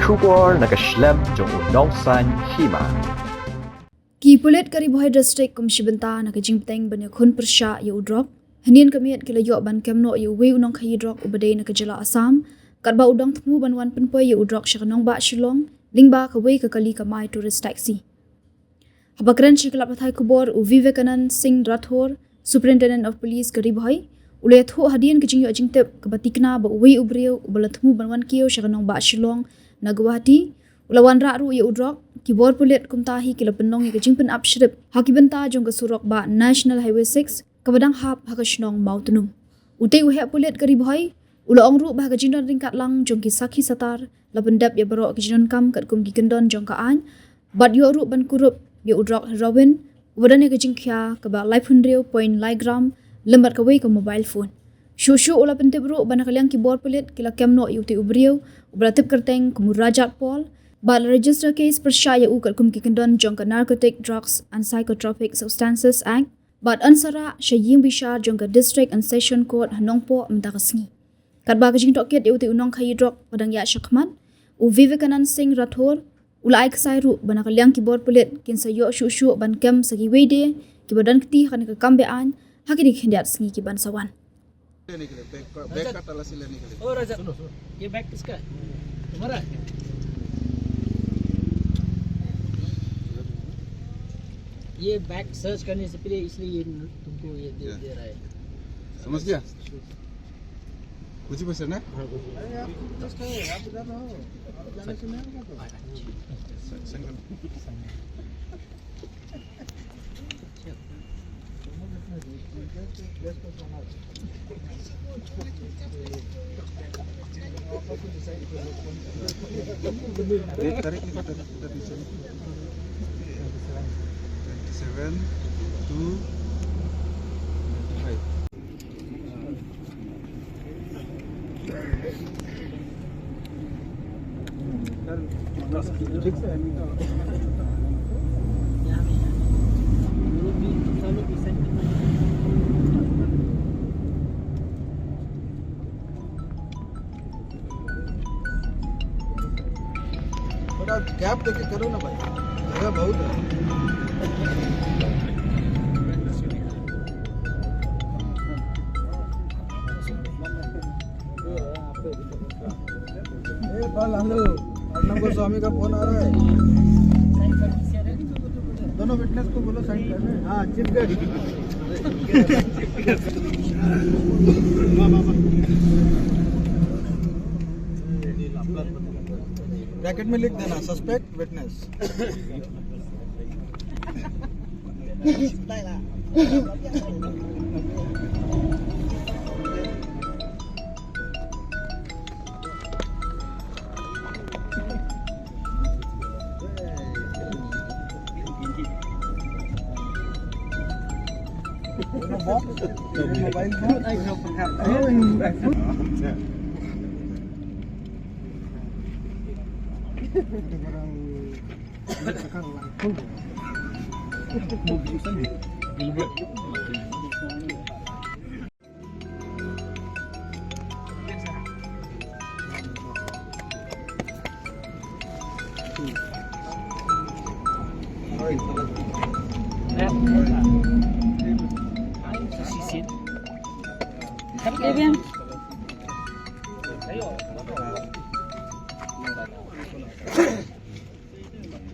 Shubor nakaslem jong Nongsan Hima. Ki Pulit kari Bhoi district kumshibenta nakajingpteng banya khun persya yu Drok. Hanian kamiat kila yo ban kemno yu we Nongkhai Drok ubadai nakajala Assam. Katba udang Thmu banwan Pynpoi yu Drok syaka Nongbah Shillong. Lingba kawai kakali kamai tourist taxi. Habakran syakala pathai kubor u Vivekanand Singh Rathore, Superintendent of Police kari Bhoi. Ulay thu hadian kajing yo jingtep kabatikna ba uwi ubriyo ubala Thmu banwan kiyo syaka Nongbah Shillong na Guwahati. Ulawan ru ya Drok kibor Pulit kumtahi kila penong ya kajing pen up Shrip hakibenta jong ka surok ba National Highway 6 kabadang hap hakashnong mau Thmu. Utay uhe Pulit kari Bhoi ula ongru bah kajing don ringkat lang jong ki sakhi satar la pendap ya baro kajing kam kat kum ki kendon jong kaan bat yo ru ban kurup ya Drok heroin wadan ya kajing kya ka ba life hundreo point ligram lembat ka ka mobile phone. Shushu ula pentip ru bana kalyang kibor Pulit kila kemno yu ti ubriyo ubra tip kerteng kumurajat Paul. But register case persyaya ukat kum kikendon jongka Narcotic Drugs and Psychotropic Substances Act. But ansara syaying bishar jongka District and Session Court Nongpo mtakasngi. Katba kajing tokit uti Nongkhai Drok padang ya syakmat. U Vivekanand Singh Rathore ulai kesai ru bana kalyang kibor Pulit kinsa yo shushu ban kem sagi wede kibadan keti kan kekambean hakini khendiat sngi kiban sawan. Oh Raja, ये bag किसका है? तुम्हारा? ये bag search करने से पहले इसलिए ये तुमको ये दे रहा है. समझ गया? कुछ ही पसंद है? Tarik 7, 2, 5. थोड़ा गैप देके करो ना भाई, जगह बहुत है. हेलो, अर्णव गोस्वामी का फोन आ रहा है. दोनों विटनेस को बोलो साइन करने. हाँ, चिप गए. ब्रैकेट में लिख देना suspect witness. Mobile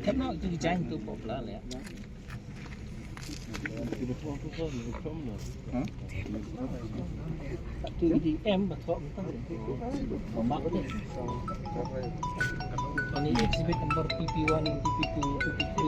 Thmu itu desain tu popular ya. Tu di M betul betul. Ombak tu. Ini exhibit number PP1, PP2, PP3.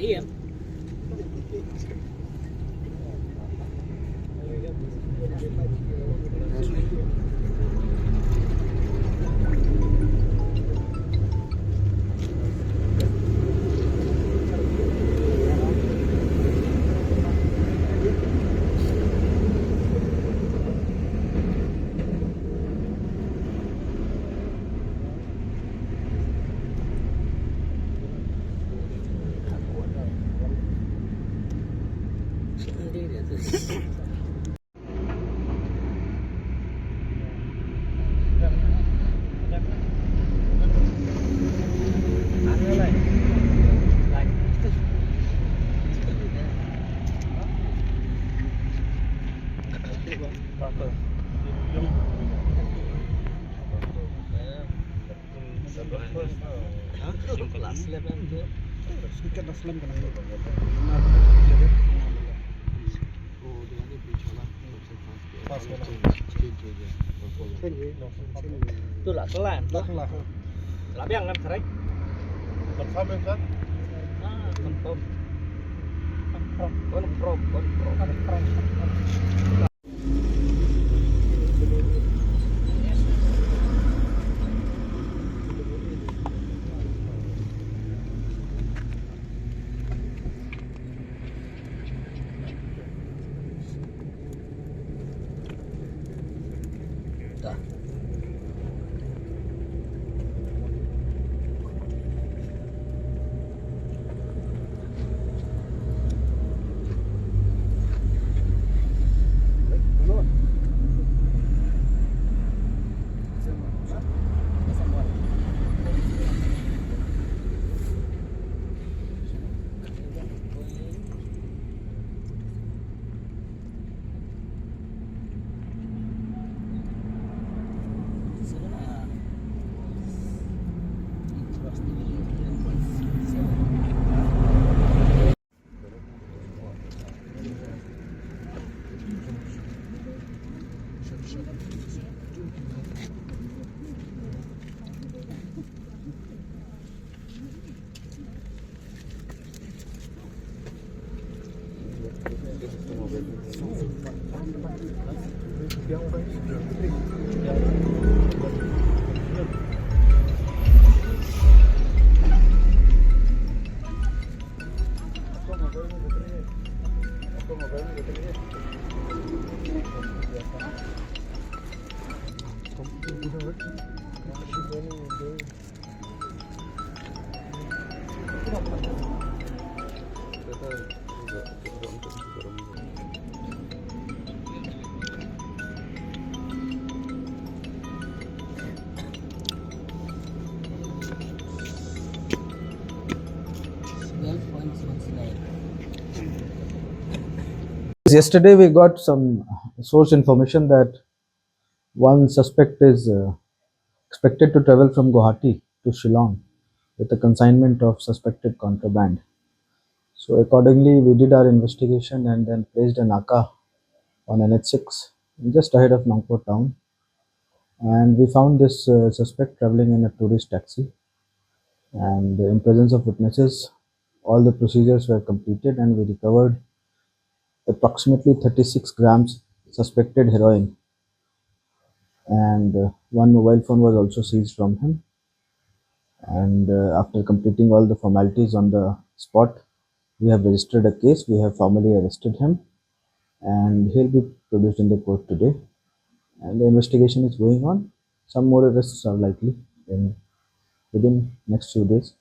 Iya. sedikit dah film kan ini. Pas Tu lah kelan. lah. Lah biang kan correct. Confirm kan? Ah, confirm. Confirm. Yesterday, we got some source information that one suspect is expected to travel from Guwahati to Shillong with a consignment of suspected contraband. So, accordingly, we did our investigation and then placed a Naka on NH6 just ahead of Nongkhai town. And we found this suspect traveling in a tourist taxi. And in presence of witnesses, all the procedures were completed and we recovered approximately 36 grams suspected heroin, and one mobile phone was also seized from him. And after completing all the formalities on the spot, we have registered a case. We have formally arrested him and he'll be produced in the court today, and the investigation is going on. Some more arrests are likely in within next few days.